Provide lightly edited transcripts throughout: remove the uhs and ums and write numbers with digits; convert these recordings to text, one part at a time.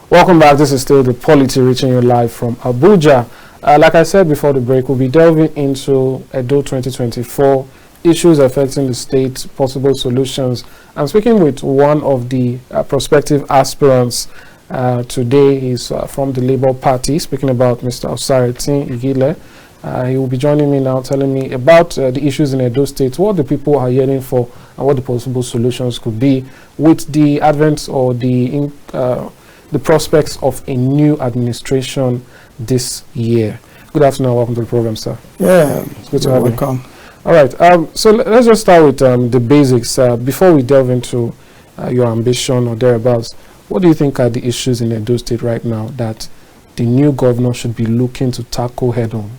Welcome back. This is still the POLITY reaching you live from Abuja. Like I said before the break, we'll be delving into Edo 2024, issues affecting the state, possible solutions. I'm speaking with one of the prospective aspirants today. He's from the Labour Party, speaking about Mr. Osaretine Ighile. He will be joining me now, telling me about the issues in Edo State, what the people are yearning for, and what the possible solutions could be with the advent or the prospects of a new administration this year. Good afternoon, welcome to the program, sir. Yeah, it's good to have welcome. You. All right, so let's just start with the basics. Before we delve into your ambition or thereabouts, what do you think are the issues in Edo State right now that the new governor should be looking to tackle head on?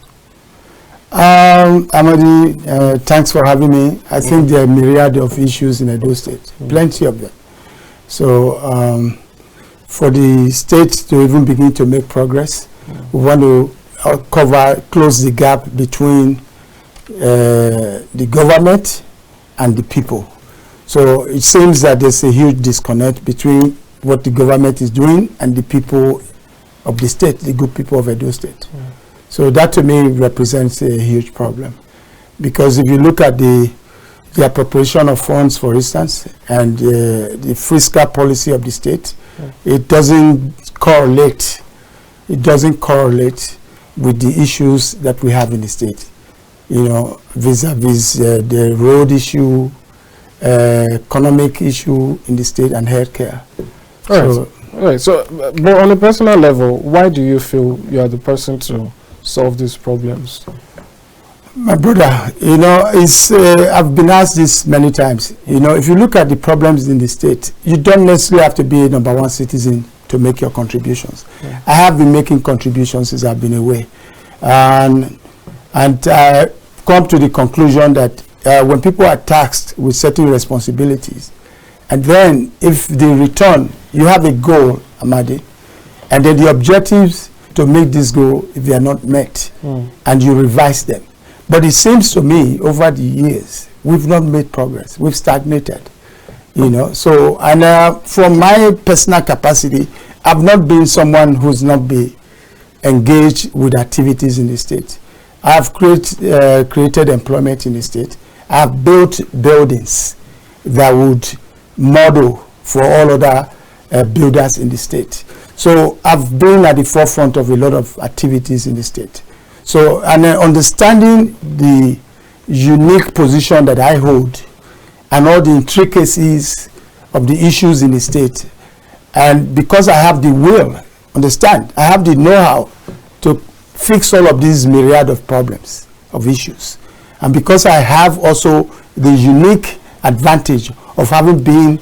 Amadin, thanks for having me. I think there are a myriad of issues in Edo State, plenty of them. So for the state to even begin to make progress, we want to close the gap between the government and the people. So it seems that there's a huge disconnect between what the government is doing and the people of the state, the good people of Edo State. So that to me represents a huge problem, because if you look at the appropriation of funds, for instance, and the fiscal policy of the state, it doesn't correlate. It doesn't correlate with the issues that we have in the state. You know, vis-a-vis the road issue, economic issue in the state, and healthcare. All right. So, but on a personal level, why do you feel you are the person to solve these problems? My brother, you know, I've been asked this many times. You know, if you look at the problems in the state, you don't necessarily have to be a #1 citizen to make your contributions. I have been making contributions since I've been away, and I come to the conclusion that when people are taxed with certain responsibilities, and then if they return, you have a goal, Amadin, and then the objectives to make this goal, if they are not met, and you revise them. But it seems to me, over the years, we've not made progress. We've stagnated, you know. So, and from my personal capacity, I've not been someone who's not been engaged with activities in the state. I've created employment in the state. I've built buildings that would model for all other builders in the state. So I've been at the forefront of a lot of activities in the state. So, and understanding the unique position that I hold and all the intricacies of the issues in the state, and because I have the will, understand, I have the know-how to fix all of these myriad of problems, of issues, and because I have also the unique advantage of having been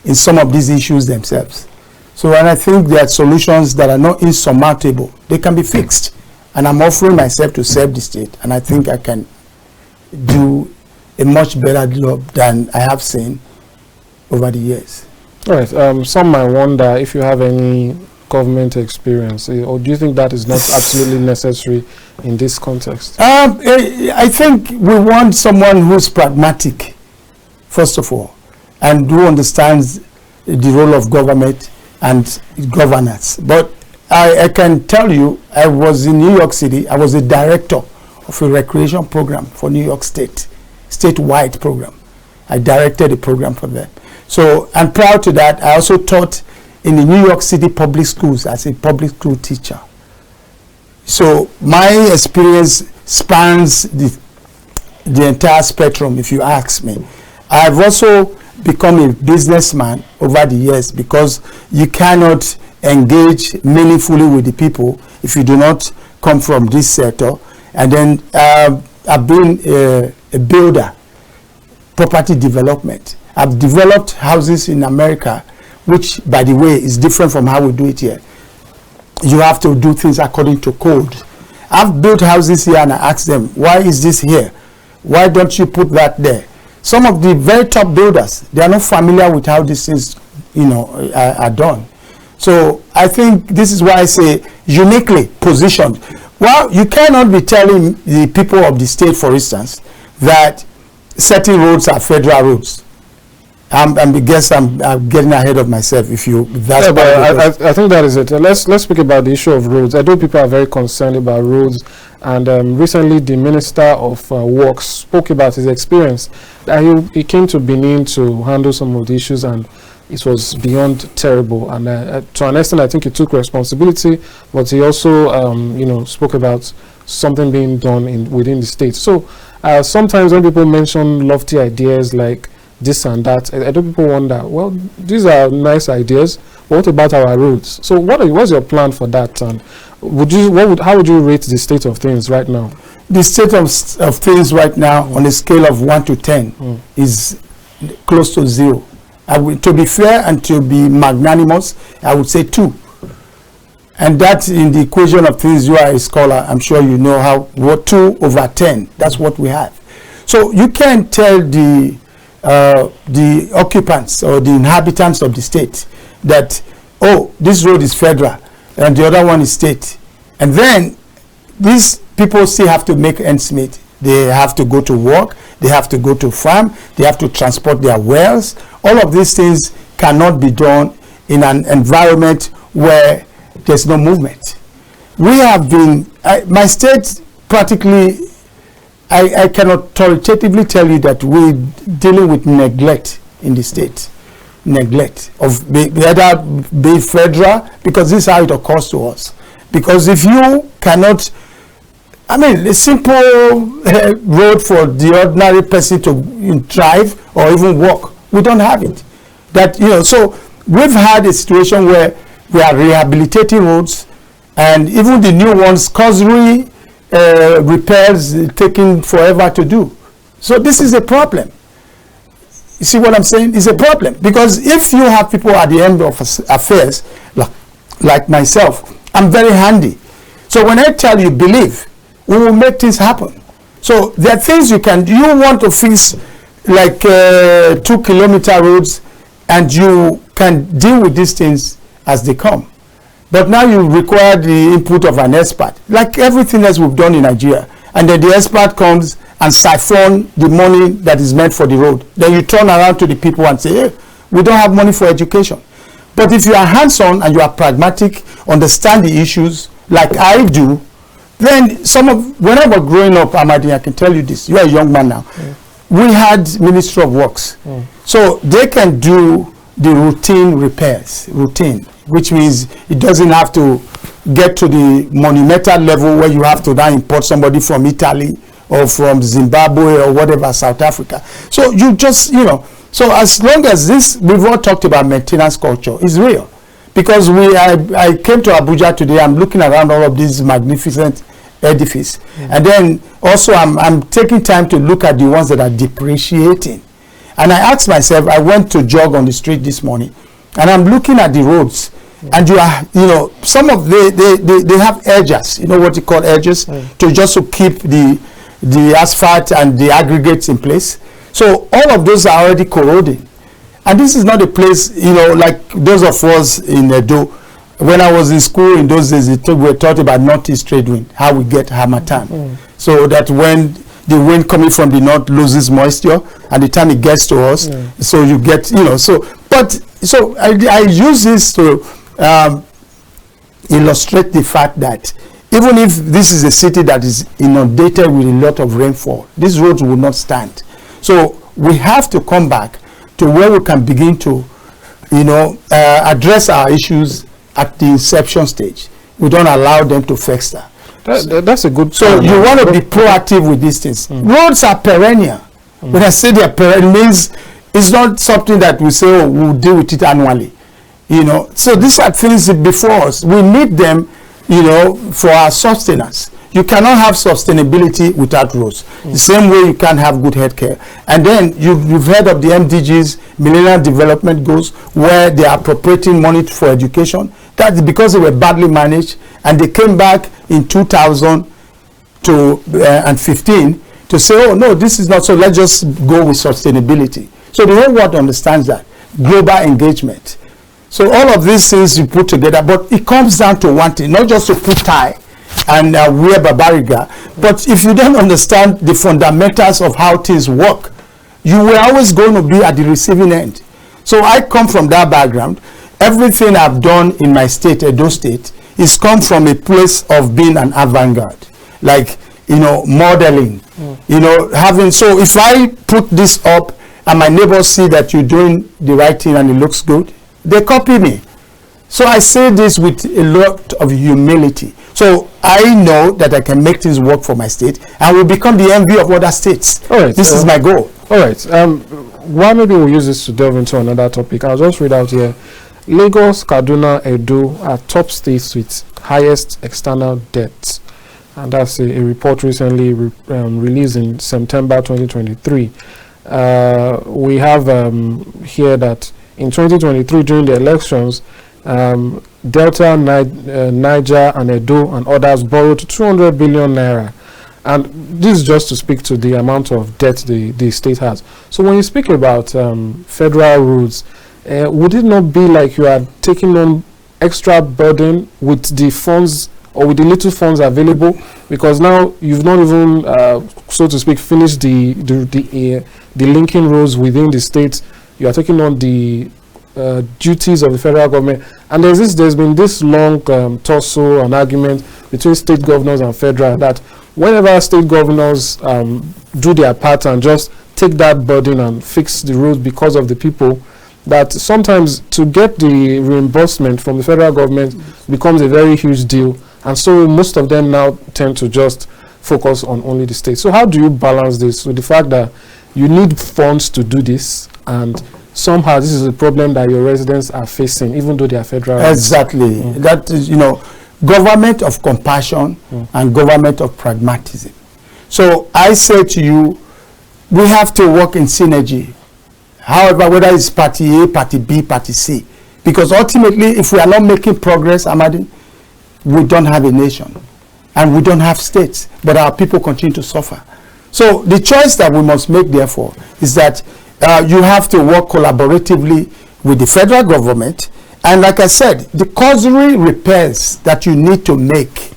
in some of these issues themselves. So, and I think there are solutions that are not insurmountable. They can be fixed. And I'm offering myself to serve the state, and I think I can do a much better job than I have seen over the years. All right. Some might wonder if you have any government experience, or do you think that is not absolutely necessary in this context? I think we want someone who's pragmatic, first of all, and who understands the role of government and governance. But I can tell you, I was in New York City. I was a director of a recreation program for New York State, statewide program. I directed a program for them. So, and prior to that, I also taught in the New York City public schools as a public school teacher. So my experience spans the entire spectrum, if you ask me. I've also become a businessman over the years, because you cannot engage meaningfully with the people if you do not come from this sector. And then I've been a builder, property development. I've developed houses in America, which, by the way, is different from how we do it here. You have to do things according to code. I've built houses here, and I ask them, why is this here? Why don't you put that there? Some of the very top builders, they are not familiar with how these things, you know, are done. So I think this is why I say uniquely positioned. Well, you cannot be telling the people of the state, for instance, that certain roads are federal roads. I guess I'm getting ahead of myself. If that's but I think that is it. Let's speak about the issue of roads. I know people are very concerned about roads, and recently the Minister of Works spoke about his experience. He came to Benin to handle some of the issues, and it was beyond terrible. And to an extent, I think he took responsibility, but he also, spoke about something being done within the state. So sometimes when people mention lofty ideas like this and that, I know people wonder, well, these are nice ideas, but what about our roads? So what's your plan for that? And how would you rate the state of things right now? The state of things right now, on a scale of 1 to 10, is close to 0. To be fair and to be magnanimous, I would say 2. And that, in the equation of things, you are a scholar, I'm sure you know what 2 over 10, that's what we have. So you can't tell the occupants or the inhabitants of the state that, oh, this road is federal and the other one is state. And then these people still have to make ends meet. They have to go to work, they have to go to farm, they have to transport their wares. All of these things cannot be done in an environment where there's no movement. We have been, my state practically, I can authoritatively tell you that we're dealing with neglect in the state. Neglect of whether be federal, because this is how it occurs to us. Because if you cannot, a simple road for the ordinary person to drive or even walk, we don't have it. So we've had a situation where we are rehabilitating roads, and even the new ones, causery repairs taking forever to do. So this is a problem. You see what I'm saying? It's a problem, because if you have people at the end of affairs, like myself, I'm very handy. So when I tell you believe, we will make things happen. So there are things you want to fix, like 2-kilometer roads, and you can deal with these things as they come. But now you require the input of an expert, like everything else we've done in Nigeria. And then the expert comes and siphon the money that is meant for the road. Then you turn around to the people and say, hey, we don't have money for education. But if you are hands-on and you are pragmatic, understand the issues like I do, then when I was growing up, Amadin, I can tell you this, you are a young man now. We had Ministry of Works. So they can do the routine repairs, which means it doesn't have to get to the monumental level where you have to now import somebody from Italy or from Zimbabwe or whatever, South Africa. So you just, so as long as this, we've all talked about maintenance culture, is real. Because I came to Abuja today, I'm looking around all of these magnificent edifices. And then also I'm taking time to look at the ones that are depreciating. And I asked myself, I went to jog on the street this morning, and I'm looking at the roads, and some of they have edges, what you call edges, to keep the asphalt and the aggregates in place. So all of those are already corroding. And this is not a place, like those of us in Edo. When I was in school in those days, we were taught about northeast trade wind, how we get harmattan. So that when the wind coming from the north loses moisture, and the time it gets to us, so you get, so I use this to illustrate the fact that even if this is a city that is inundated with a lot of rainfall, these roads will not stand. So we have to come back to where we can begin to, address our issues at the inception stage. We don't allow them to fester. That's a good. So you want to be proactive with these things. Roads are perennial. When I say they're perennial, it means it's not something that we say, oh, we'll deal with it annually. So these are things before us. We need them, for our sustenance. You cannot have sustainability without roads. The same way you can't have good healthcare. And then you've heard of the MDGs, Millennium Development Goals, where they are appropriating money for education. That's because they were badly managed, and they came back in 2015 to say, oh no, this is not, so let's just go with sustainability. So the whole world understands that. Global engagement. So all of these things you put together, but it comes down to one thing, not just to put tie and wear babariga, but if you don't understand the fundamentals of how things work, you were always going to be at the receiving end. So I come from that background. Everything I've done in my state, Edo State, is come from a place of being an avant-garde, like, you know, modeling, you know, having. So if I put this up and my neighbors see that you're doing the right thing and it looks good, they copy me. So I say this with a lot of humility. So I know that I can make things work for my state and will become the envy of other states. All right, this is my goal. All right. Why maybe we'll use this to delve into another topic. I'll just read out here. Lagos, Kaduna, Edo are top states with highest external debt. And that's a report recently released in September 2023. We have here that in 2023, during the elections, Delta, Niger, and Edo and others borrowed 200 billion naira. And this is just to speak to the amount of debt the state has. So when you speak about federal rules, would it not be like you are taking on extra burden with the funds or with the little funds available? Because now you've not even, so to speak, finished the linking rules within the state. You are taking on the duties of the federal government, and there's been this long tussle and argument between state governors and federal that whenever state governors do their part and just take that burden and fix the roads because of the people, that sometimes to get the reimbursement from the federal government becomes a very huge deal, and so most of them now tend to just focus on only the state. So how do you balance this with the fact that you need funds to do this, and somehow this is a problem that your residents are facing, even though they are federal? Exactly. That is, you know, government of compassion and government of pragmatism. So I say to you, we have to work in synergy. However, whether it's party A, party B, party C, because ultimately, if we are not making progress, Amadin, we don't have a nation and we don't have states, but our people continue to suffer. So the choice that we must make, therefore, is that you have to work collaboratively with the federal government. And like I said, the causery repairs that you need to make,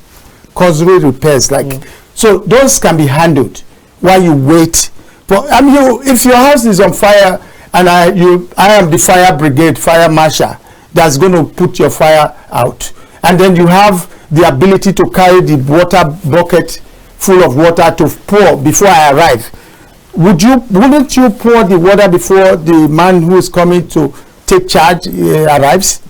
causery repairs, like, so those can be handled while you wait. But if your house is on fire and I am the fire brigade, fire marshal, that's going to put your fire out, and then you have the ability to carry the water bucket full of water to pour before I arrive, wouldn't you pour the water before the man who is coming to take charge arrives?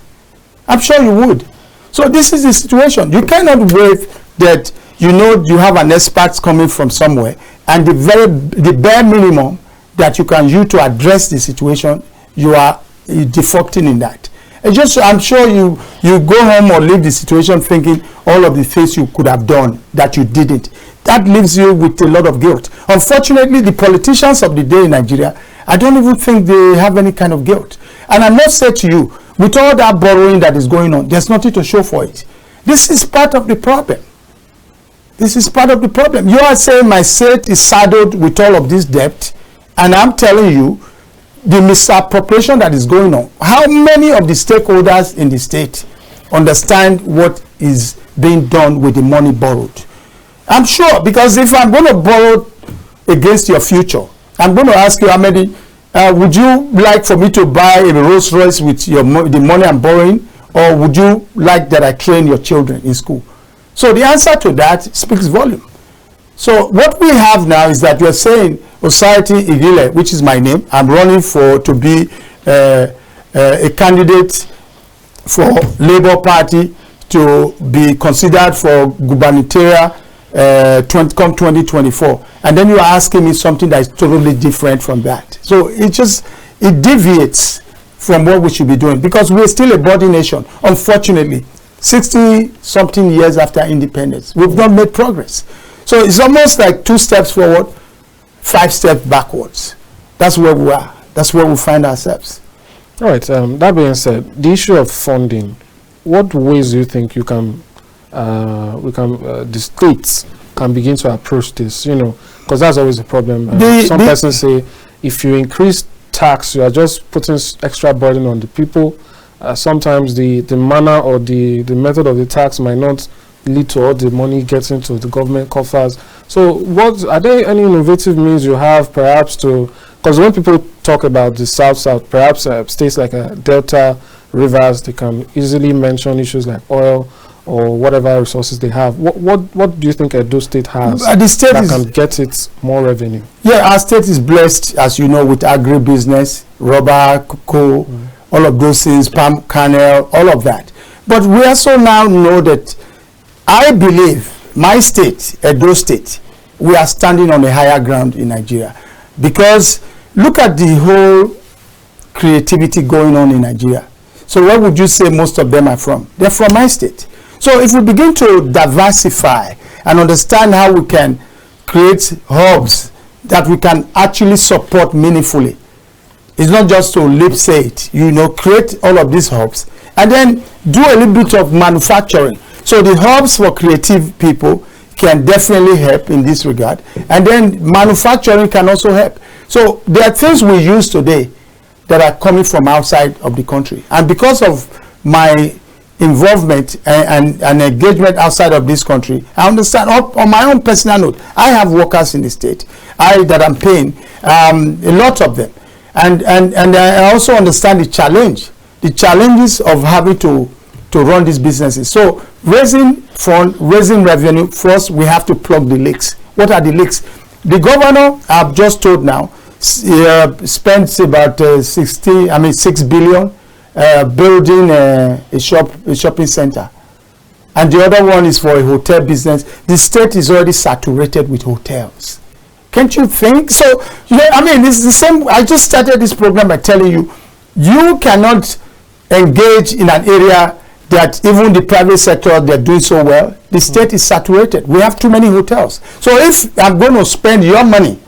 I'm sure you would. So this is the situation. You cannot wait that you know you have an expert coming from somewhere, and the bare minimum that you can use to address the situation, you are defaulting in that. I'm sure you go home or leave the situation thinking all of the things you could have done that you didn't. That leaves you with a lot of guilt. Unfortunately, the politicians of the day in Nigeria, I don't even think they have any kind of guilt. And I must say to you, with all that borrowing that is going on, there's nothing to show for it. This is part of the problem. This is part of the problem. You are saying my state is saddled with all of this debt, and I'm telling you, the misappropriation that is going on. How many of the stakeholders in the state understand what is being done with the money borrowed? I'm sure, because if I'm going to borrow against your future, I'm going to ask you, Amadin, would you like for me to buy a Rolls Royce with the money I'm borrowing, or would you like that I train your children in school? So the answer to that speaks volume. So what we have now is that you're saying Osaretine Ighile, which is my name, I'm running to be a candidate for Labour Party to be considered for gubernatorial come 2024, and then you are asking me something that is totally different from that. So it deviates from what we should be doing, because we're still a body nation. Unfortunately, 60-something years after independence, we've not made progress. So it's almost like 2 steps forward, 5 steps backwards. That's where we are. That's where we find ourselves. All right. That being said, the issue of funding, what ways do you think you can the states can begin to approach this? You know, because that's always a problem. Some persons say if you increase tax, you are just putting extra burden on the people. Sometimes the manner or the method of the tax might not lead to all the money getting to the government coffers. So are there any innovative means you have perhaps to Because when people talk about the South, perhaps states like Delta, Rivers, they can easily mention issues like oil or whatever resources they have. What do you think Edo State has the state that can get it more revenue? Yeah, our state is blessed, as you know, with agribusiness, rubber, cocoa, all of those things, palm kernel, all of that. But we also now know that I believe my state, Edo State, we are standing on a higher ground in Nigeria. Because look at the whole creativity going on in Nigeria. So where would you say most of them are from? They're from my state. So if we begin to diversify and understand how we can create hubs that we can actually support meaningfully, it's not just to lip say it, create all of these hubs and then do a little bit of manufacturing. So the hubs for creative people can definitely help in this regard, and then manufacturing can also help. So there are things we use today that are coming from outside of the country, and because of my involvement and engagement outside of this country, I understand on my own personal note, I have workers in the state that I'm paying, a lot of them, and I also understand the challenges of having to run these businesses. So raising fund, raising revenue, first we have to plug the leaks. What are the leaks? The governor, I've just told now, spends about 6 billion building a shopping center, and the other one is for a hotel business. The state is already saturated with hotels. Can't you think? So it's the same. I just started this program by telling you, you cannot engage in an area that even the private sector, they're doing so well. The state is saturated. We have too many hotels. So if I'm going to spend your money,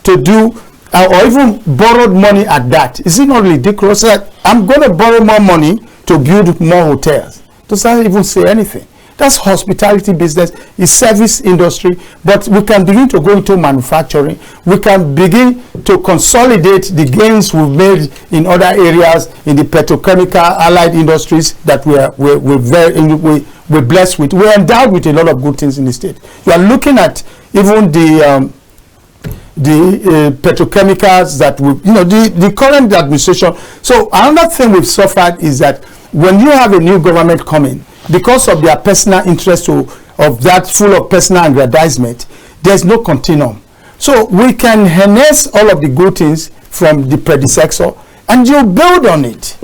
to do, or even borrowed money at that, is it not ridiculous that I'm going to borrow more money to build more hotels? Doesn't even say anything. That's hospitality business, it's service industry, but we can begin to go into manufacturing. We can begin to consolidate the gains we've made in other areas in the petrochemical allied industries that we're blessed with. We're endowed with a lot of good things in the state. You are looking at even the petrochemicals that the current administration. So another thing we've suffered is that when you have a new government coming, because of their personal interest of that full of personal aggrandizement, there's no continuum. So we can harness all of the good things from the predecessor and you build on it.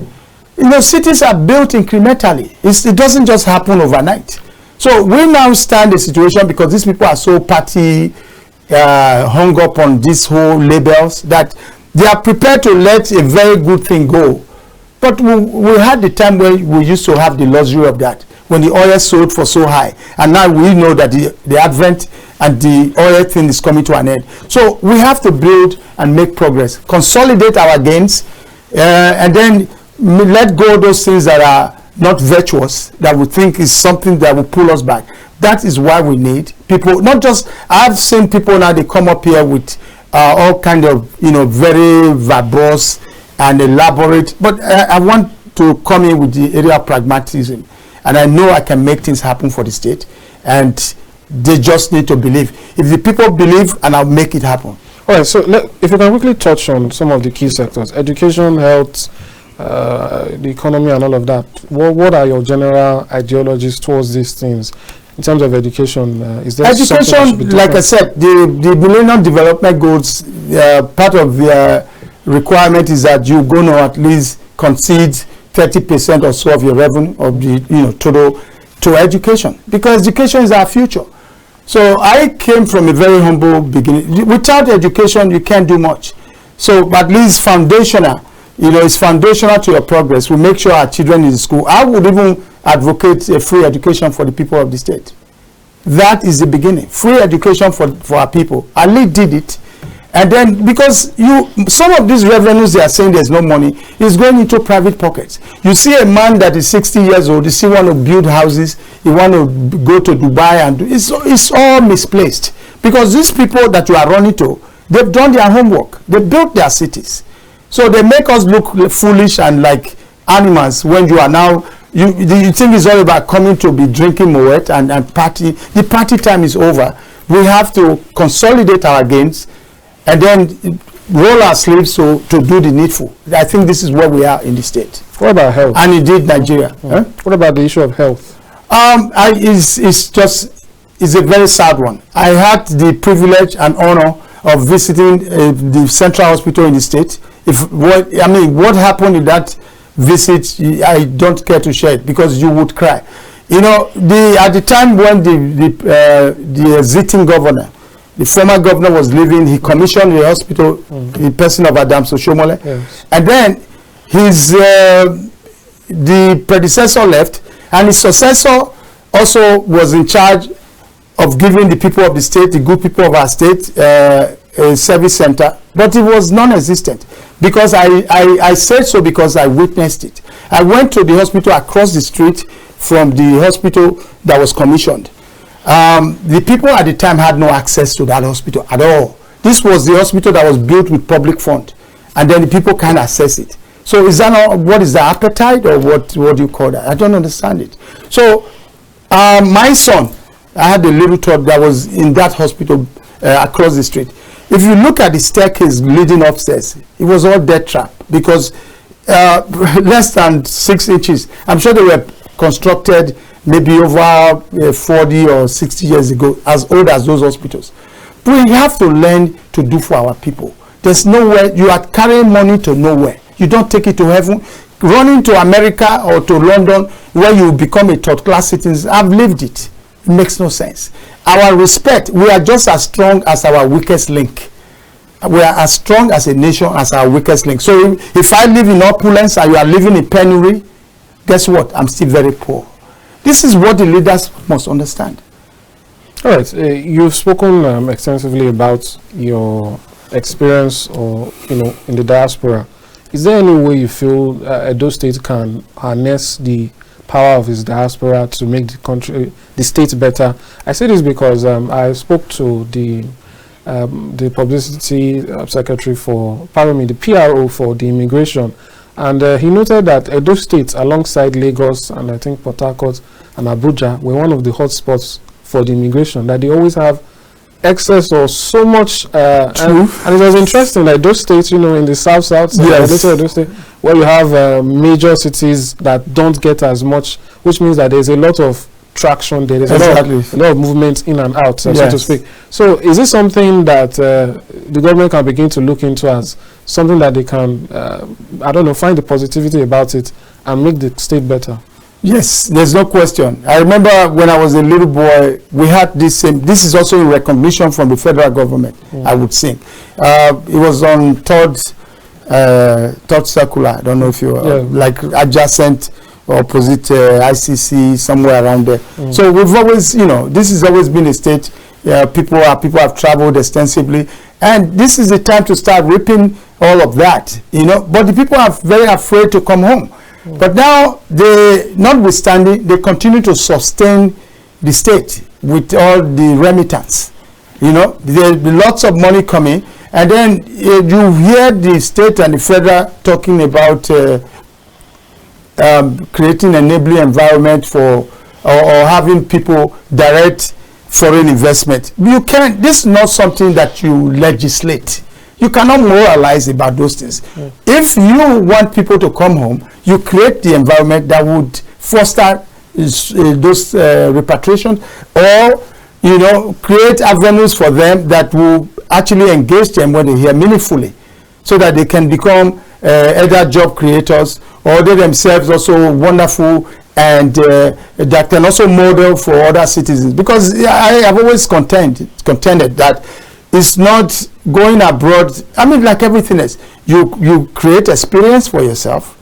Cities are built incrementally. It doesn't just happen overnight. So we now stand a situation because these people are so party hung up on these whole labels that they are prepared to let a very good thing go. But we had the time where we used to have the luxury of that, when the oil sold for so high, and now we know that the advent and the oil thing is coming to an end. So we have to build and make progress, consolidate our gains, and then let go of those things that are not virtuous, that we think is something that will pull us back. That is why we need people, not just, I've seen people now, they come up here with all kind of, very verbose and elaborate, but I want to come in with the area of pragmatism, and I know I can make things happen for the state, and they just need to believe. If the people believe, and I'll make it happen. All right, so if you can quickly touch on some of the key sectors, education, health, the economy and all of that. What are your general ideologies towards these things? In terms of education, is there education, like I said, the Millennium Development Goals, part of the requirement is that you're going to at least concede 30% or so of your revenue of the total to education, because education is our future. So I came from a very humble beginning. Without education, you can't do much. So at least foundational, it's foundational to your progress. We make sure our children in school. I would even advocate a free education for the people of the state. That is the beginning. Free education for our people. Ali did it. And then, because some of these revenues they are saying there's no money, is going into private pockets. You see a man that is 60 years old, you see want to build houses, you want to go to Dubai, and it's all misplaced. Because these people that you are running to, they've done their homework. They built their cities. So they make us look foolish and like animals when you are now, you think it's all about coming to be drinking Moet and party. The party time is over. We have to consolidate our gains and then roll our sleeves to do the needful. I think this is where we are in the state. What about health? And indeed Nigeria. Huh? What about the issue of health? It's a very sad one. I had the privilege and honor of visiting the central hospital in the state. What happened in that visit, I don't care to share it because you would cry. You know, at the time when the sitting governor, the former governor was leaving, he commissioned the hospital in person of Adams Oshomole. Yes. And then the predecessor left, and his successor also was in charge of giving the people of the state, the good people of our state, a service center, but it was non-existent. Because I said so because I witnessed it. I went to the hospital across the street from the hospital that was commissioned. The people at the time had no access to that hospital at all. This was the hospital that was built with public fund, and then the people can't access it. So is that not, what is the appetite, or what do you call that? I don't understand it. So my son, I had a little child that was in that hospital across the street. If you look at the staircase leading upstairs, it was all death trap because less than 6 inches. I'm sure they were constructed maybe over 40 or 60 years ago, as old as those hospitals. But we have to learn to do for our people. There's nowhere, you are carrying money to nowhere. You don't take it to heaven. Running to America or to London where you become a third-class citizen, I've lived it. It makes no sense. Our respect, we are just as strong as our weakest link. We are as strong as a nation as our weakest link. So if I live in opulence and you are living in penury, guess what? I'm still very poor. This is what the leaders must understand. All right. You've spoken extensively about your experience, or in the diaspora. Is there any way you feel Edo State can harness the power of its diaspora to make the state better? I say this because I spoke to the publicity secretary the PRO for the immigration, and he noted that Edo State, alongside Lagos and I think Port Harcourt and Abuja, were one of the hotspots for the immigration, that they always have excess or so much and it was interesting that those states, in the south yes. Edo State, where you have major cities that don't get as much, which means that there's a lot of traction there, there's a lot of movement in and out, so to speak. So is this something that the government can begin to look into as something that they can find the positivity about it and make the state better? Yes, there's no question. I remember when I was a little boy, we had this same. This is also in recognition from the federal government. I would think it was on third circular. I don't know if you like adjacent or opposite ICC, somewhere around there. So we've always, this has always been a state. People have traveled extensively, and this is the time to start reaping all of that. But the people are very afraid to come home. But now, notwithstanding, they continue to sustain the state with all the remittance. There's lots of money coming, and then you hear the state and the federal talking about creating an enabling environment for or having people direct foreign investment. You can't. This is not something that you legislate. You cannot moralize about those things. If you want people to come home, you create the environment that would foster those repatriation, or create avenues for them that will actually engage them when they hear meaningfully, so that they can become either job creators or they themselves also wonderful, and that can also model for other citizens. Because I have always contended that it's not going abroad. I mean, like everything else, you create experience for yourself.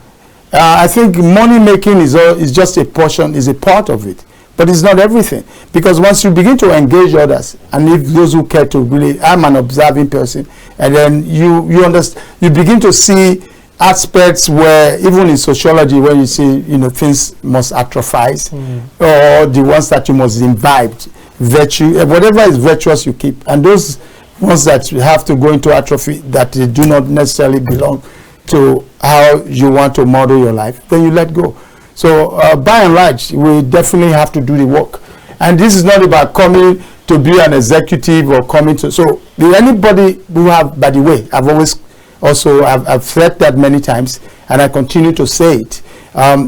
I think money making is just a portion, is a part of it, but it's not everything. Because once you begin to engage others, and if those who care to really, I'm an observing person, and then you understand, you begin to see aspects where even in sociology, where you see things must atrophize, or the ones that you must imbibe, virtue, whatever is virtuous you keep, and those ones that you have to go into atrophy, that they do not necessarily belong to how you want to model your life, then you let go. So by and large, we definitely have to do the work. And this is not about coming to be an executive or coming to, so Anybody who have, by the way, I've said that many times, and I continue to say it.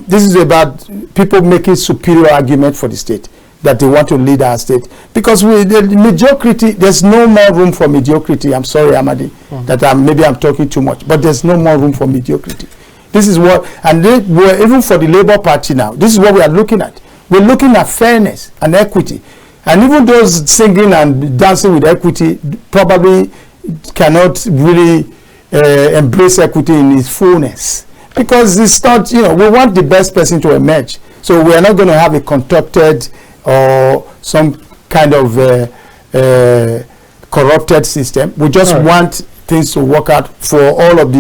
This is about people making superior argument for the state, that they want to lead our state. Because the mediocrity, there's no more room for mediocrity. I'm sorry, Amadin, that maybe I'm talking too much, but there's no more room for mediocrity. This is what, and even for the Labour Party now, this is what we are looking at. We're looking at fairness and equity. And even those singing and dancing with equity probably cannot really embrace equity in its fullness. Because it's not, we want the best person to emerge. So we are not going to have a contorted or some kind of corrupted system. We just want things to work out for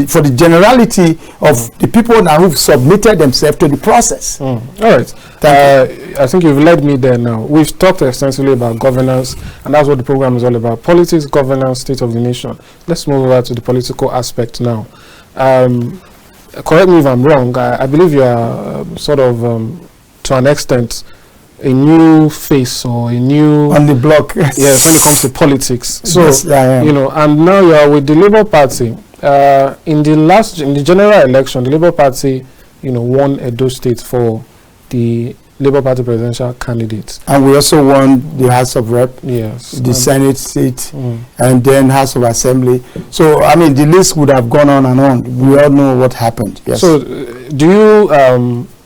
for the generality of the people now who've submitted themselves to the process. All right. I think you've led me there now. We've talked extensively about governance, and that's what the program is all about. Politics, governance, state of the nation. Let's move over to the political aspect now. Correct me if I'm wrong. I believe you are to an extent, a new face or a new on the block. Yes, when it comes to politics. So yes, and now you are with the Labour Party. In the general election, the Labour Party, won Edo State for the Labour Party presidential candidates. And we also won the House of Rep, yes, the Senate seat, and then House of Assembly. So I mean, the list would have gone on and on. We all know what happened. Yes. So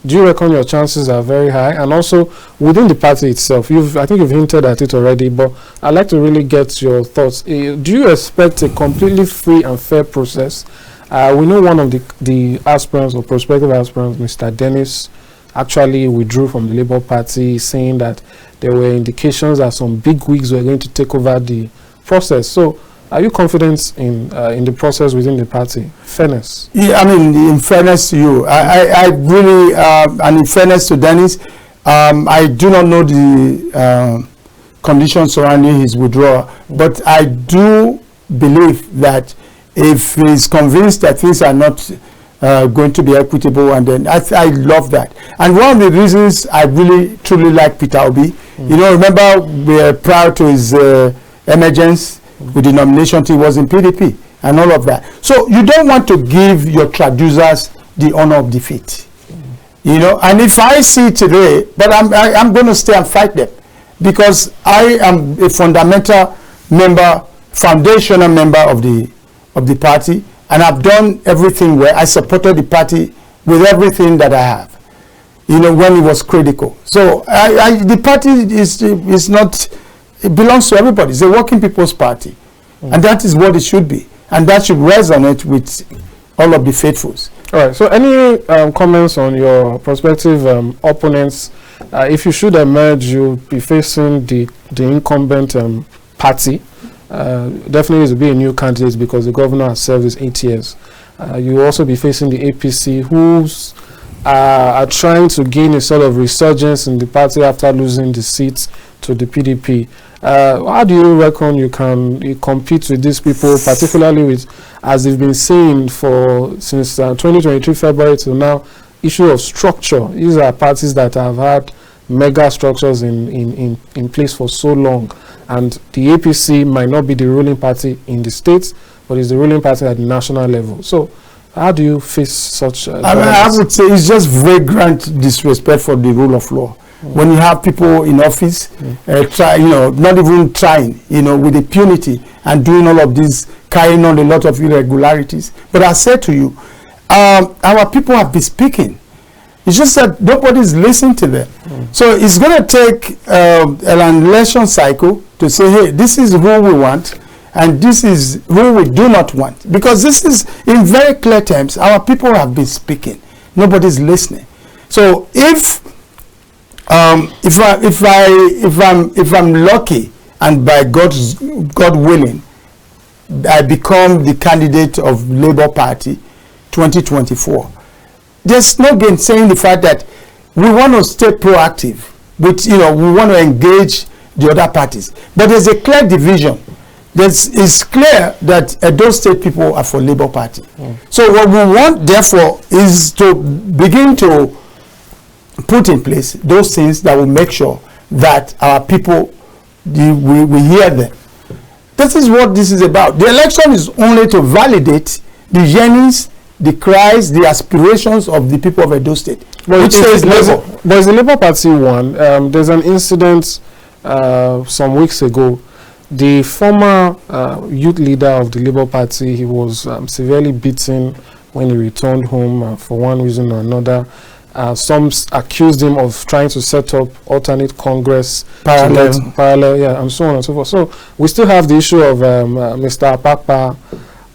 do you reckon your chances are very high? And also within the party itself, I think you've hinted at it already, but I'd like to really get your thoughts. Do you expect a completely free and fair process? We know one of the aspirants or prospective aspirants, Mr. Dennis, actually withdrew from the Labour Party, saying that there were indications that some big wigs were going to take over the process. So are you confident in the process within the party? Fairness? Yeah, I mean, in fairness to you, I really, and in fairness to Dennis, I do not know the conditions surrounding his withdrawal, but I do believe that if he's convinced that things are not going to be equitable, and then I love that. And one of the reasons I really truly like Peter Obi, remember prior to his emergence with the nomination, he was in PDP and all of that. So you don't want to give your traducers the honor of defeat, And if I see today, but I'm going to stay and fight them, because I am a foundational member of the party, and I've done everything where I supported the party with everything that I have, when it was critical. So the party is not. It belongs to everybody. It's a working people's party. And that is what it should be. And that should resonate with all of the faithfuls. All right. So any comments on your prospective opponents? If you should emerge, you'll be facing the incumbent party. Definitely to be a new candidate because the governor has served his 8 years. You will also be facing the APC, who's are trying to gain a sort of resurgence in the party after losing the seats to the PDP. How do you reckon you compete with these people, particularly with, as they've been saying since 2023 February to now, issue of structure? These are parties that have had mega structures in place for so long, and the APC might not be the ruling party in the states, but it's the ruling party at the national level. So how do you face such? I would say it's just vagrant disrespect for the rule of law. When you have people in office, not even trying, with impunity and doing all of this, carrying on a lot of irregularities. But I said to you, our people have been speaking. It's just that nobody's listening to them. So it's going to take an election cycle to say, hey, this is who we want, and this is who we do not want. Because this is, in very clear terms, our people have been speaking. Nobody's listening. So if I'm lucky, and by God willing, I become the candidate of Labour Party 2024, there's no gainsaying the fact that we want to stay proactive with, we want to engage the other parties. But there's a clear division. It's clear that those state people are for Labour Party. So what we want, therefore, is to begin to put in place those things that will make sure that our people, we hear them. This is what this is about. The election is only to validate the yearnings, the cries, the aspirations of the people of Edo State. Which says Labour. But the Labour Party won. There's an incident some weeks ago. The former youth leader of the Labour Party, he was severely beaten when he returned home for one reason or another. Some accused him of trying to set up alternate Congress parallel, yeah, and so on and so forth. So we still have the issue of Mr. Apapa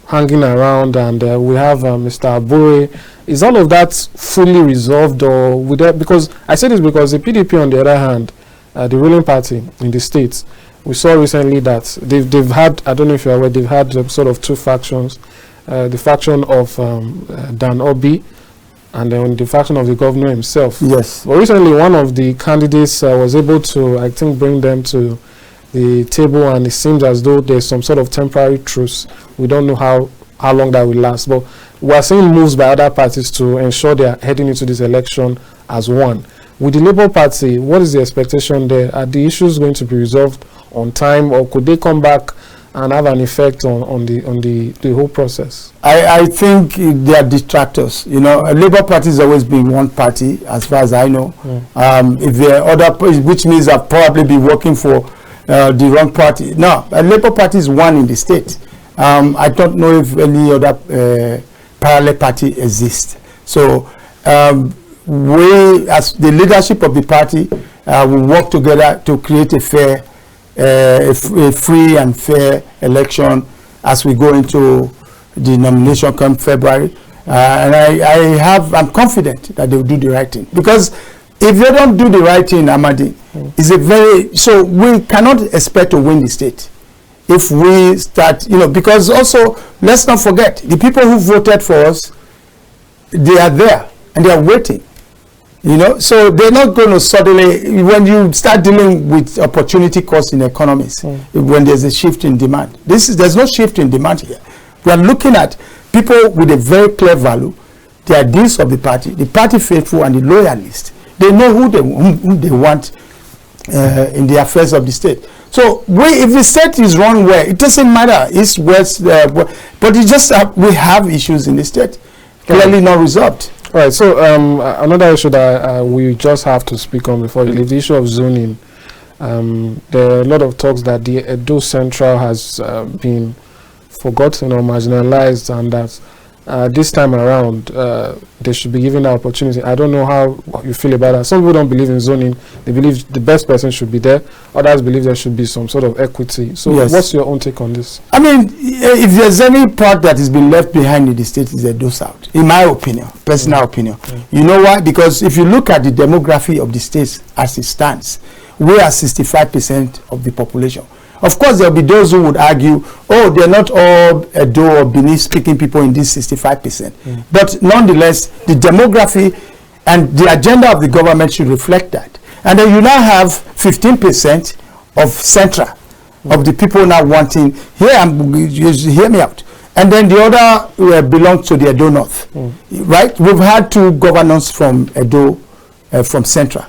hanging around, and we have Mr. Abure. Is all of that fully resolved, or would that? Because I say this because the PDP, on the other hand, the ruling party in the states, we saw recently that they've had, I don't know if you're aware, they've had sort of two factions, the faction of Dan Obi, and then the faction of the governor himself. Yes. But recently, one of the candidates was able to, I think, bring them to the table, and it seems as though there's some sort of temporary truce. We don't know how long that will last, but we're seeing moves by other parties to ensure they are heading into this election as one. With the Labour Party, what is the expectation there? Are the issues going to be resolved on time, or could they come back and have an effect on the whole process? I think they are distractors. You know, a Labour Party has always been one party, as far as I know. If there are other, which means I've probably been working for the wrong party. No, a Labour Party is one in the state. I don't know if any other parallel party exists. So we, as the leadership of the party, will work together to create a fair, a free and fair election as we go into the nomination come February. And I'm confident that they will do the right thing. Because if they don't do the right thing, Amadin, so we cannot expect to win the state if we start, you know, because also, let's not forget, the people who voted for us, they are there and they are waiting. You know, so they're not going to suddenly, when you start dealing with opportunity cost in economies, when there's a shift in demand. There's no shift in demand here. We are looking at people with a very clear value, the ideals of the party faithful and the loyalists. They know who they want in the affairs of the state. So if the state is run well, it doesn't matter east, west, but it just we have issues in the state, clearly not resolved. All right, so another issue that we just have to speak on before you leave, the issue of zoning. There are a lot of talks that the Edo Central has been forgotten or marginalized, and that this time around they should be given the opportunity. I don't know how you feel about that. Some people don't believe in zoning. They believe the best person should be there. Others believe there should be some sort of equity. So yes. What's your own take on this? I mean, if there's any part that has been left behind in the state, is Edo South, in my opinion, personal opinion. You know why? Because if you look at the demography of the states as it stands, we are 65% of the population. Of course, there will be those who would argue, oh, they're not all Edo or Benin speaking people in this 65%. But nonetheless, the demography and the agenda of the government should reflect that. And then you now have 15% of Central, of the people now wanting, hear me out. And then the other belongs to the Edo North, right? We've had two governors from Edo, from Central.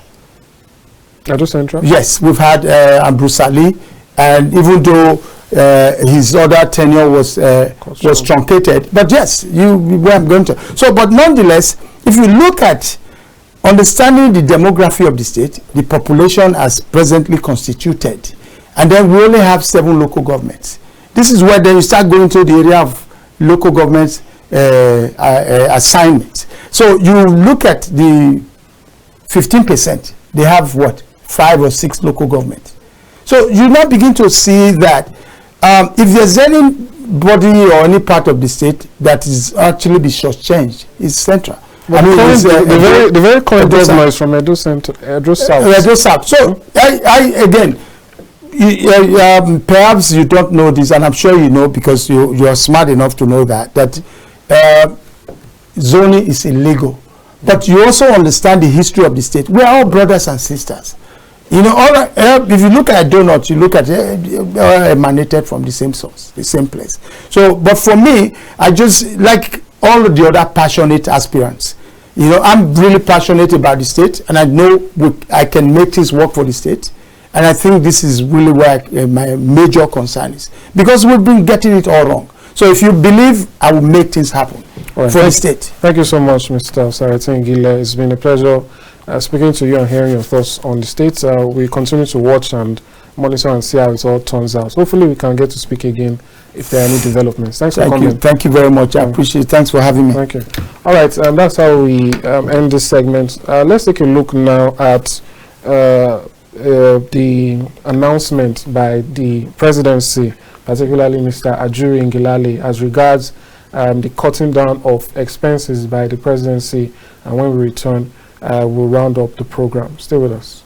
Edo Central? Yes, we've had Ambrose Ali. And even though his other tenure was truncated, but yes, where I'm going to. So, but nonetheless, if you look at understanding the demography of the state, the population as presently constituted, and then we only have 7 local governments. This is where then you start going to the area of local government assignments. So you look at the 15%, they have what, 5 or 6 local governments. So you now begin to see that if there's anybody or any part of the state that is actually be shortchanged, it's Central. But I mean, the very current governor is from Edo South. Edo South. So again, perhaps you don't know this, and I'm sure you know because you are smart enough to know that zoning is illegal. But you also understand the history of the state. We are all brothers and sisters. You know, if you look at donuts, you look at emanated from the same source, the same place. So, but for me, I just like all of the other passionate aspirants. You know, I'm really passionate about the state, and I know I can make things work for the state. And I think this is really where my major concern is. Because we've been getting it all wrong. So if you believe, I will make things happen for the state. Thank you so much, Mr. Osaretine Ighile. It's been a pleasure speaking to you and hearing your thoughts on the state. We continue to watch and monitor and see how it all turns out. Hopefully we can get to speak again if there are any developments. Thanks for coming. Thank you very much. I appreciate it. Thanks for having me. Thank you. All right, and that's how we end this segment. Let's take a look now at the announcement by the presidency, particularly Mr. Ajuri Ngelale, as regards the cutting down of expenses by the presidency. And when we return, we'll round up the program. Stay with us.